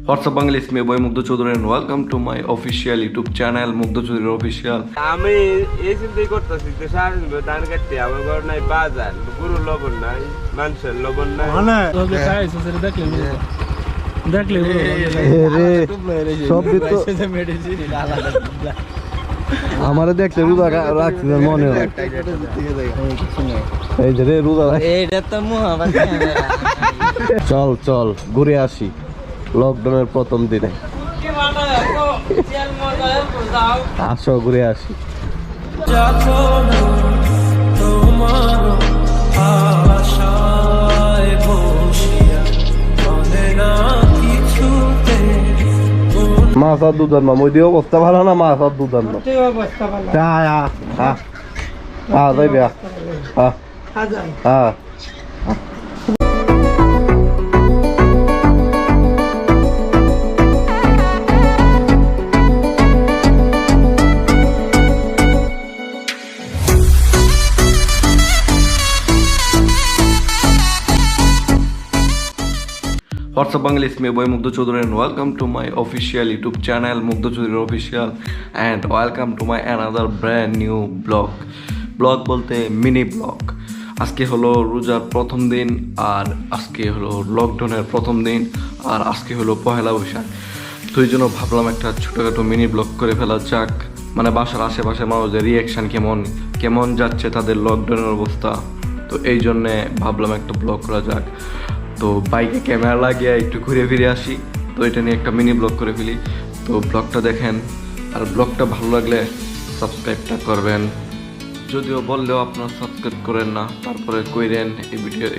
What's up, Bangla? It's me, boy Mogdho Chowdhury, and welcome to my official YouTube channel, Mogdho Chowdhury Official. আমি এই চিন্তাই করতেছি যে সারাদিন ধান কাটতে আমার ঘর নাই বাজার গরুর লবণ নাই মানুষের লবণ নাই দেখলে সব আমারে দেখলে রোজা রাখছি মনে হয় এই যে রে রোজা চল চল ঘুরে আসি লকডাউনের প্রথম দিনে আসো ঘুরে আসি মাছ আর দুধ আনবা মই দিয়ে অবস্থা ভালো না মাছ আর দুধ আনবা যাইবে হ্যাঁ What's up, Bangla? It's me, boy Mogdho Chowdhury, and welcome to my official YouTube channel, Mogdho Chowdhury Official, and welcome to my another brand new vlog. Vlog bolte mini vlog. আজকে হলো রোজার প্রথম দিন আর আজকে হলো লকডাউনের প্রথম দিন আর আজকে হলো পহেলা বৈশাখ। তো এই জন্য ভাবলাম একটা ছোটোখাটো মিনি ব্লগ করে ফেলা যাক, মানে বাসার আশেপাশে মানুষদের রিয়াকশান কেমন যাচ্ছে তাদের লকডাউনের অবস্থা। তো এই জন্যে ভাবলাম একটা ব্লগ করা যাক। তো বাইকে ক্যামেরা লাগিয়ে একটু ঘুরে ফিরে আসি, তো এটা নিয়ে একটা মিনি ব্লগ করে ফেলি। তো ব্লগটা দেখেন আর ব্লগটা ভালো লাগলে সাবস্ক্রাইবটা করবেন, যদিও বললেও আপনারা সাবস্ক্রাইব করেন না, তারপরে কইরেন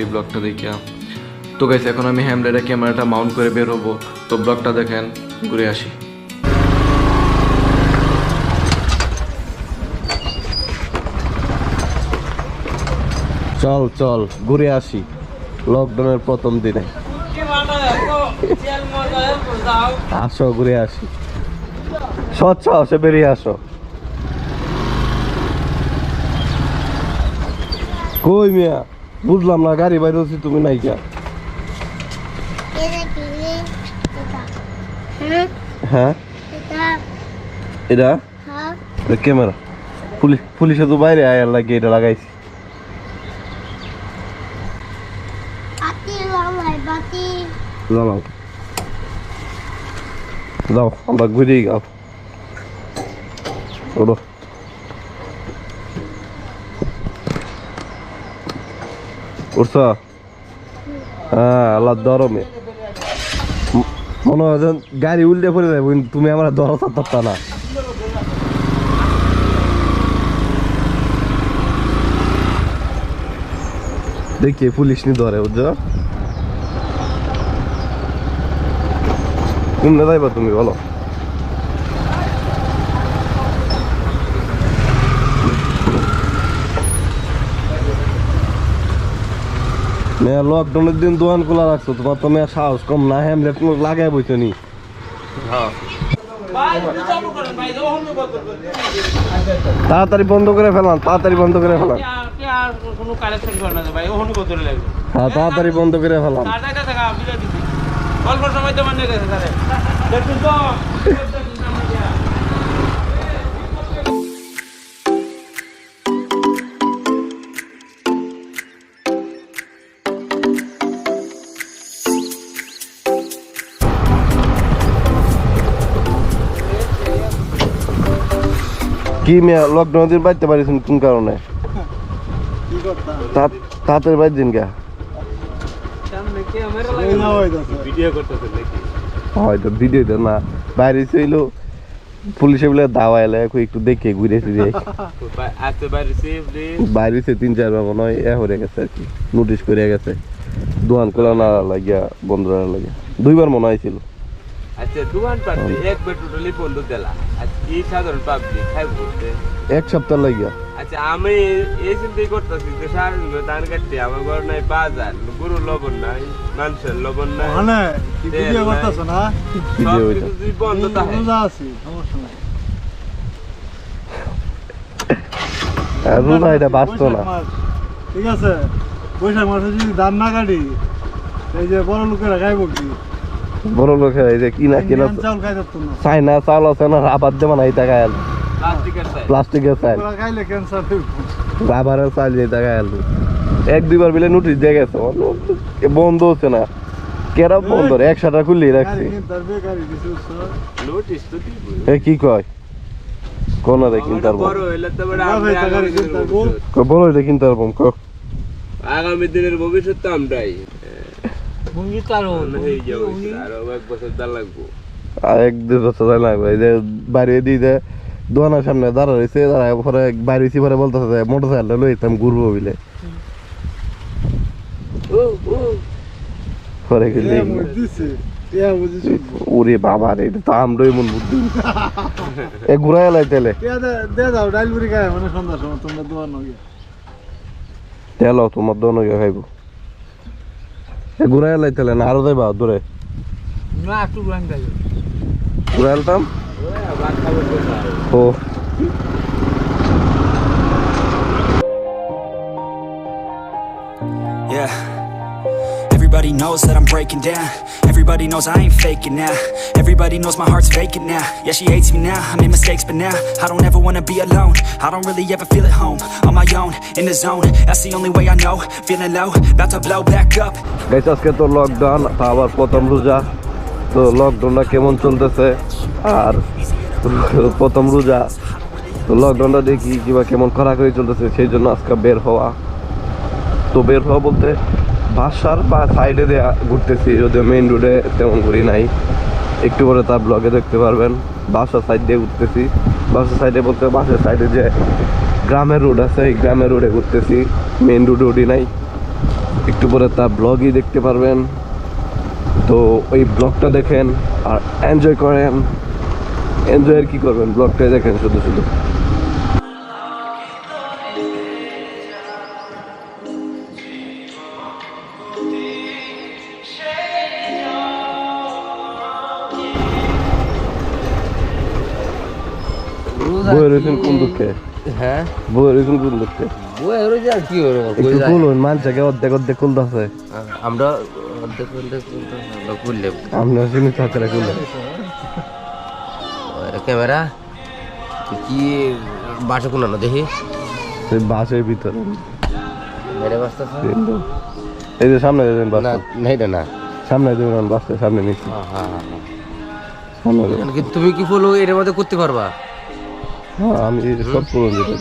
এই ব্লগটা দেখিয়া। তো গাইস এখন আমি হ্যামলেটে ক্যামেরাটা মাউন্ট করে বের হবো, তো ব্লগটা দেখেন ঘুরে আসি। চল চল ঘুরে আসি লকডাউনের প্রথম দিনে আসো ঘুরে আসি স্বচ্ছ আসে বেরিয়ে আসো। কই মিয়া বুঝলাম না, গাড়ি বাইরে হচ্ছি তুমি নাই কে? হ্যাঁ এটা ক্যামেরা পুলিশে তো বাইরে আয়ার লাগিয়ে এটা লাগাইছি। যাও আমরা ঘুরেই গাও ওরো উঠছ। হ্যাঁ আল্লাহ দরমে মনে হয় গাড়ি উল্টে পড়ে যাবে, তুমি আমার দর থাকতা না। দেখি পুলিশ নি ধরে বুঝছো, কোনটা যাইবা তুমি বলো? লকডাউনের দিন দোকান খোলা রাখছো, তোমার তো মেয়ে সাহস কম না, হ্যামলেট লাগাই বইছো নি। তাড়াতাড়ি বন্ধ করে ফেলান, তাড়াতাড়ি বন্ধ করে ফেলান, হ্যাঁ তাড়াতাড়ি বন্ধ করে ফেলান। অল্প সময় তো মানে গেছে স্যার দেখুন তো কি মেয়ে লকডাউন দিন বাইতে পারিস কোন কারণে? তাড়াতাড়ি বাইর দিন কে হয়তো ভিডিও না বাইরে ছিল পুলিশে বলে দাওয়া এলে একটু দেখে ঘুরে ফিরে বাইরে 3-4 বার মনে হয় হয়ে গেছে আর কি, নোটিশ করে গেছে দোকান খোলা না লাগিয়া বন্ধ না লাগিয়া 2 বার মনে হয়েছিল। আচ্ছা দোকান পারতে এক বেটুলি বন্ধ দিলা আজ কি সাধারণ পাবলিক খাই বলতে এক সপ্তাহ লাগিয়া। আচ্ছা আমি এই চিন্তাই করতেছি যে সারাদিন ধান কাটতে আমার ঘর নাই বাজার গরুর লবণ নাই মানুষের লবণ নাই ভিডিও করতেছ না, ভিডিও বন্ধ থাকে রোজা এটা বাঁচতো না। ঠিক আছে বৈশাখ মাসে যদি ধান না কাটি এই যে বড় লোকেরা খাইব কি? বড় লোক এই যে কিনা কিনা চাউল খাই যাচ্ছ না চাইনা চাল আছে না রাবার দেবা না এই টাকায় আলু প্লাস্টিকের চাল ওরা খাইলে ক্যান্সার রাবারের চাল যে টাকায় আলু এক দুইবার মিলে নোটিশ দিয়ে গেছে বন্ধ হচ্ছে না কেরা বন্ধ রে 100 টাকা খুললেই রাখছি নোটিস তো দিব এ কি কয় কোন রে কিনতে পারবো বড় হইলে তো বড় আমরা আগামী দিনের ভবিষ্যৎ। বড় হইলে কিনতে পারবো আগামী দিনের ভবিষ্যৎ তো আমরাই মুঙ্গি তারও হয়ে যাবো আরো এক বছর দা লাগবো আর 1-2 বছর লাগবে এই যে বাইরে দিয়ে দোকানের সামনে দাঁড়া রয়েছে দাঁড়ায় পরে বাইরে হয়েছি পরে বলতেছে যে মোটরসাইকেলটা লই আমি ঘুরবো বিলে পরে গেলে ওরে বাবা রে এটা তো আমরাই মন বুদ্ধি এ ঘুরাই এলাই তেলে দে দাও ডাইল বুড়ি খায় মানে সন্ধ্যার সময় তোমরা দোয়ার নগে তেলো তোমার দোনো গিয়ে খাইবো এ ঘুরাই এলাই তেলে না আরো যাইবা দূরে না একটু গ্রাম যাই ঘুরাই এলতাম ভাত খাবো ও Yeah. Everybody knows that I'm breaking down. Everybody knows I ain't faking now. Everybody knows my heart's vacant now. Yeah, she hates me now. I made mistakes, but now I don't ever wanna be alone. I don't really ever feel at home. On my own, in the zone. That's the only way I know. Feeling low, about to blow back up. Guys আজকে তো lockdown আবার প্রথম রোজা তো লকডাউনটা কেমন চলতেছে আর প্রথম রোজা তো লকডাউনটা দেখি কিবা কেমন কড়াকড়ি চলতেছে সেই জন্য আজকে বের হওয়া তো বের হওয়া বলতে বাসার বা সাইডে দিয়ে ঘুরতেছি যদিও মেইন রোডে তেমন ঘুরি নাই একটু পরে তার ব্লগে দেখতে পারবেন বাসার সাইড দিয়ে ঘুরতেছি বাসার সাইডে বলতে বাসার সাইডে যে গ্রামের রোড আছে এই গ্রামের রোডে ঘুরতেছি মেইন রোডে উঠি নাই একটু পরে তার ব্লগই দেখতে পারবেন তো ওই ব্লগটা দেখেন আর এনজয় করেন এনজয় আর কি করবেন ব্লগটাই দেখেন শুধু শুধু বইয়ের রয়েছেন কোন দুঃখে হ্যাঁ বইয়ের রয়েছেন কোন দুঃখে বই রয়েছে আর কি হবে একটু খুলুন মানছে অর্ধেক অর্ধেক খুলতেছে আমরা অর্ধেক অর্ধেক খুললে আপনার জিনিস হাতে খুললেন ক্যামেরা কি বাসা কোন না দেখি সেই বাসের ভিতরে মেরে বাসটা এই যে সামনে দেবেন বাস না না এটা না সামনে দেবেন বাসটা সামনে নিচ্ছি হ্যাঁ সামনে দেবেন তুমি কি ফলো এর মধ্যে করতে পারবা হ্যাঁ আমি সব করুন যেটা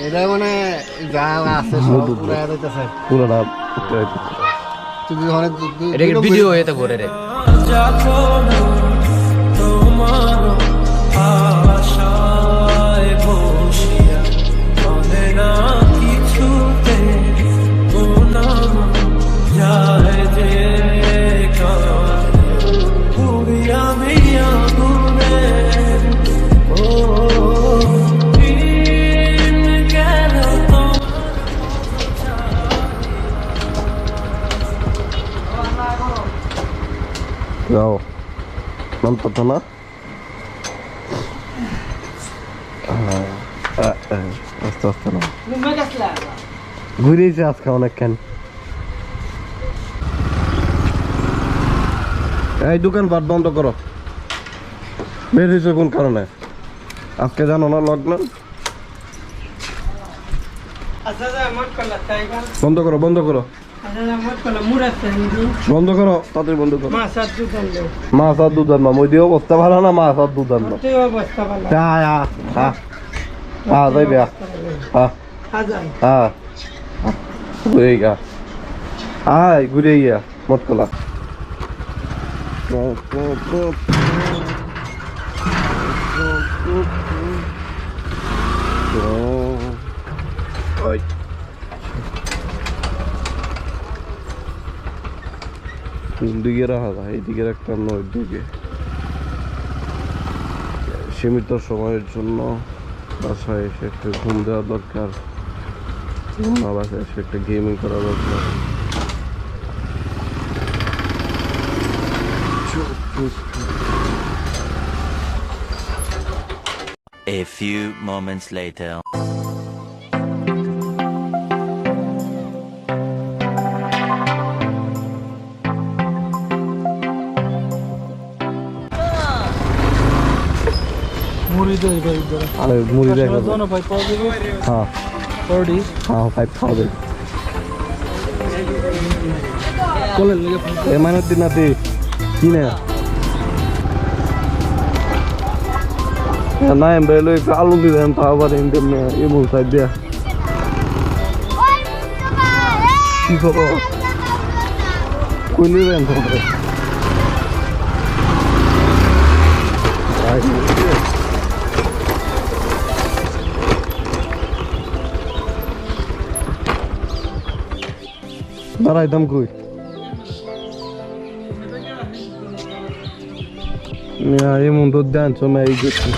এটা মানে যা আছে সব পুরো হইতাছে পুরোটা তুমি অনেক এটা কি ভিডিও এটা করে রে যাও নাম তো না আস্তে আস্তে না ঘুরেছে আজকে অনেকক্ষণ এই দোকান পাট বন্ধ করো বের হয়েছে কোন কারণে আজকে জানো না লকডাউন বন্ধ করো বন্ধ করো বন্ধ করো তাড়াতাড়ি বন্ধ করো মাছ আর দুধ আনবা মই দিয়ে অবস্থা ভালো না মাছ আর দুধ আনবা হ্যাঁ যাইবে হ্যাঁ ঘুরে গা আয় ঘুরে গিয়া মত কলা কোন দিকে রাখা যায় এইদিকে রাখতাম না ওই দিকে সীমিত সময়ের জন্য বাসায় এসে একটা ঘুম দেওয়া দরকার বাসায় এসে একটা গেমিং করা দরকার A few moments later. মুড়ি দই ভাই ধরো আরে মুড়ি দেখো দোনো ভাই পাওয়া যাবে হ্যাঁ পড়ি হ্যাঁ 5 খাবে কোলে লেগে এ মাইনাস দিন নাতি কিনে না এম বেলো আলু দিবেন তা আবার এমনি এমন সাইড দিয়া কি করো কই নিবেন তোমরা দাঁড়াইতাম কই এমন তো দেন সময় এই দেখছি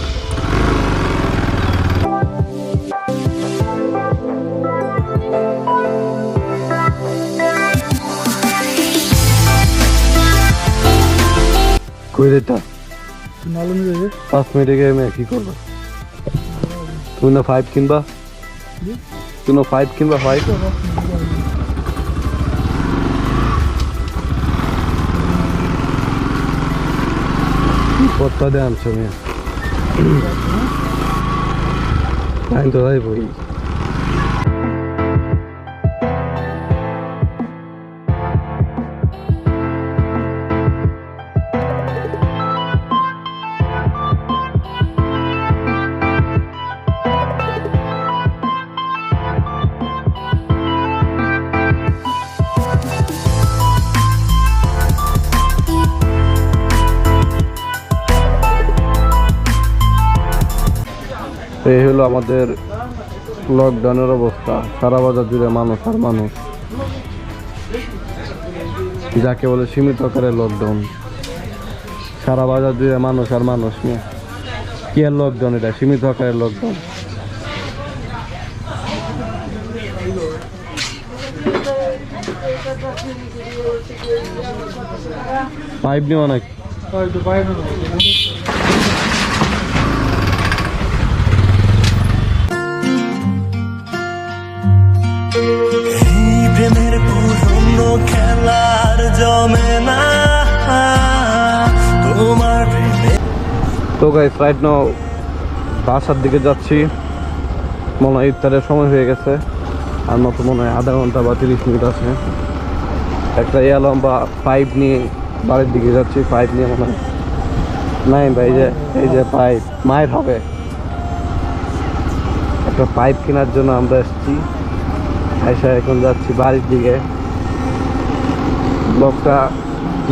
কই রেটা নালুন যাবে 5 মিনিটে গিয়ে আমি কি করবো তুমি না 5 কিনবা তুমি না 5 কিনবা 5 কতটা দেন তুমি টাইম তো যাই বই এই হলো আমাদের লকডাউনের অবস্থা সারা বাজার জুড়ে মানুষ আর মানুষ যাকে বলে সীমিত আকারে লকডাউন সারা বাজার জুড়ে মানুষ আর মানুষ নিয়ে কি আর লকডাউন এটা সীমিত আকারে লকডাউন পাইপ নেওয়া নাকি হয়তো বাইরে প্রেমের পুরনো খেলার জমে না তোমার তো গাইস রাইট নাও বাসার দিকে যাচ্ছি মনে হয় ইফতারের সময় হয়ে গেছে আর মতো মনে হয় আধা ঘন্টা বা 30 মিনিট আছে একটা লম্বা পাইপ নিয়ে বাড়ির দিকে যাচ্ছি পাইপ নিয়ে মনে হয় নাই ভাই এই যে পাইপ মায়ের হবে একটা পাইপ কেনার জন্য আমরা এসেছি আইসা এখন যাচ্ছি বাড়ির দিকে ব্লগটা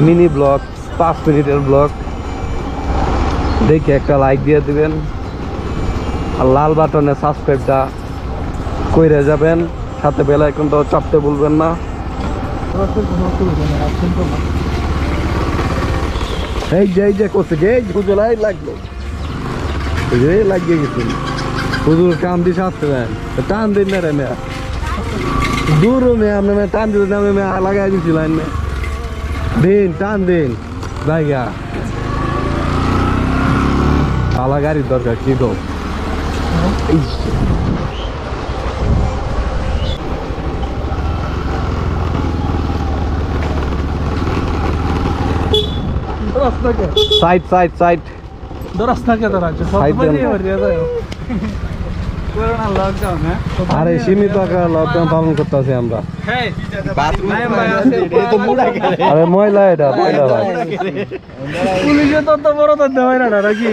মিনি ব্লগ 5 মিনিটের ব্লগ দেখে একটা লাইক দিয়ে দিবেন আর লাল বাটনে সাবস্ক্রাইবটা কইরে যাবেন সাথে বেল আইকনটাও চাপতে ভুলবেন না এই যে করছে এই হুজুরাই লাগলো এই লাগিয়ে গেছিল হুজুর কাম দিছে আসতে দেন টান দিন না রে মেয়া দূর মেয়ে আপনি টান দিতে আমি লাগাই দিছি লাইন মে দিন টান দিন জায়গা আলা গাড়ির দরকার কি তো সাইড সাইড সাইড রাস্তা কে দাঁড়া আছে সব বলিয়ে বলিয়ে দাও করোনা লকডাউন হ্যাঁ আরে সীমিত আকারে লকডাউন পালন করতেছি আমরা আরে ময়লা এটা ময়লা ভাই পুলিশে তো বড় তো দেওয়াই না নাকি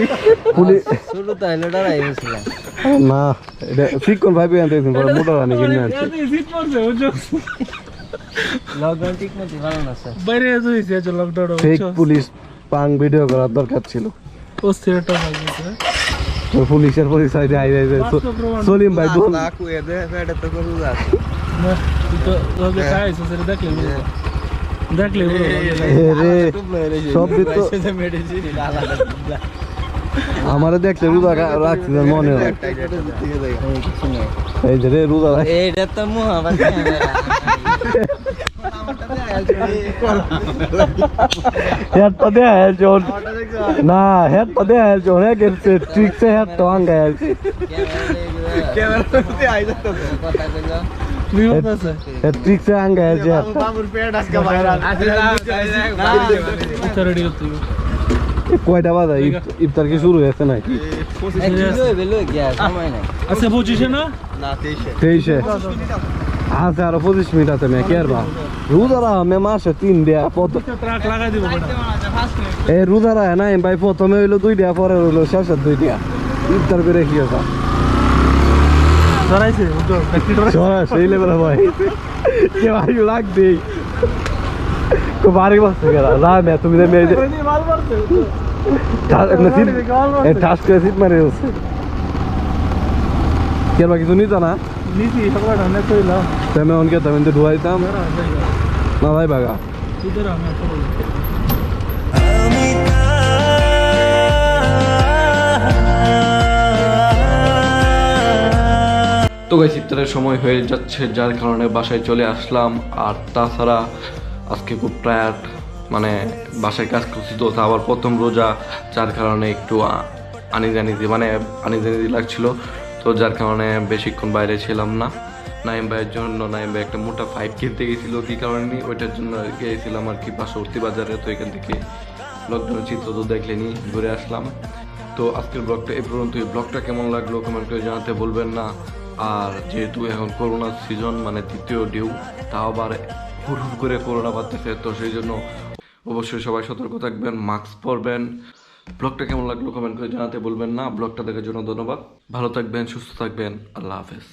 পুলিশ ছোট তাইলে ডরাই গেছিল না এটা শিক্ষণ ভাই আনতে বড় মোটর আনি কিনে আনছি সিট পড়ছে বুঝছো লকডাউন ঠিক মতো ভালো না স্যার বাইরে হইছে যে লকডাউন ফেক পুলিশ পাং ভিডিও করার দরকার ছিল ও সেটা লাগছে তো পুলিশের পরিচয় দিয়ে আই সলিম ভাই দোন না কুয়ে দে ফেডে তো করু যাস না তো ওকে খাইছে সেটা দেখলে রে সব তো আমারে দেখলে রোজা রাখছি মনে হয় এই যে রে রোজা এইটা তো মুহাবাদ হেডটা দেয়া হেলজন না হেডটা দেয়া হেলজন হে গেছে ঠিক সে হেড তো আঙ্গা হেলছে ক্যামেরাতে আই যাচ্ছে কথা কইলো নিয়ম আছে হে ঠিক সে আঙ্গা হেলছে বাবুর পেট আজকে ভাইরাল আচ্ছা রেডি করতে কয়টা বাজে ইফতার কি শুরু হয়েছে নাকি? আচ্ছা 25 না 23-এ আছে, আরো 25 মিনিট আছে। মে কেয়ার বা রোজারা মে মাসে 3 দেয়া ট্রাক লাগাই দিব এই রোজারা না ভাই, প্রথমে হইলো 2 দেয়া, পরে হইলো শেষে 2 দেয়া। ইফতার করে কি হতো ধরাইছে সেই লেভেল ভাই, কে ভাই লাগবে খুব ভারী বসছে গেলা না মে। তুমি মেয়ে মাল মারছে ঠাস করে সিট মারে হচ্ছে কে বা কিছু নিত না নিছি সকাল ঠান্ডা কইলাম তেমন অনকে তেমন তো ঢুয়াই দিতাম না ভাই বাগা। ইধর আমি আমি তো গাইস ইফতারের সময় হয়ে যাচ্ছে, যার কারণে বাসায় চলে আসলাম। আর তাছাড়া আজকে খুব টায়ার্ড, মানে বাসায় কাজ করছি তো, আবার প্রথম রোজা, যার কারণে একটু আনিজানিজি লাগছিল। তো যার কারণে বেশিক্ষণ বাইরে ছিলাম না। নাইম ভাইয়ের জন্য নাইম ভাই একটা মোটা 5 কিনতে গেছিলো, কী কারণে ওইটার জন্য গিয়েছিলাম আর কি পার্শ্ববর্তী বাজারে। তো এখান থেকে লকডাউনের চিত্র তো দেখলেনি, ঘুরে আসলাম। তো আজকের ব্লগটা এই পর্যন্ত। এই ব্লগটা কেমন লাগলো কমেন্ট করে জানাতে বলবেন না। আর যেহেতু এখন করোনার সিজন, মানে দ্বিতীয় ঢেউ, তাও আবার হুড় করে করোনা বাড়তেছে, তো সেই জন্য অবশ্যই সবাই সতর্ক থাকবেন, মাস্ক পরবেন। ব্লগটা কেমন লাগলো কমেন্ট করে জানাতে বলবেন না। ব্লগটা দেখার জন্য ধন্যবাদ। ভালো থাকবেন, সুস্থ থাকবেন, আল্লাহ হাফেজ।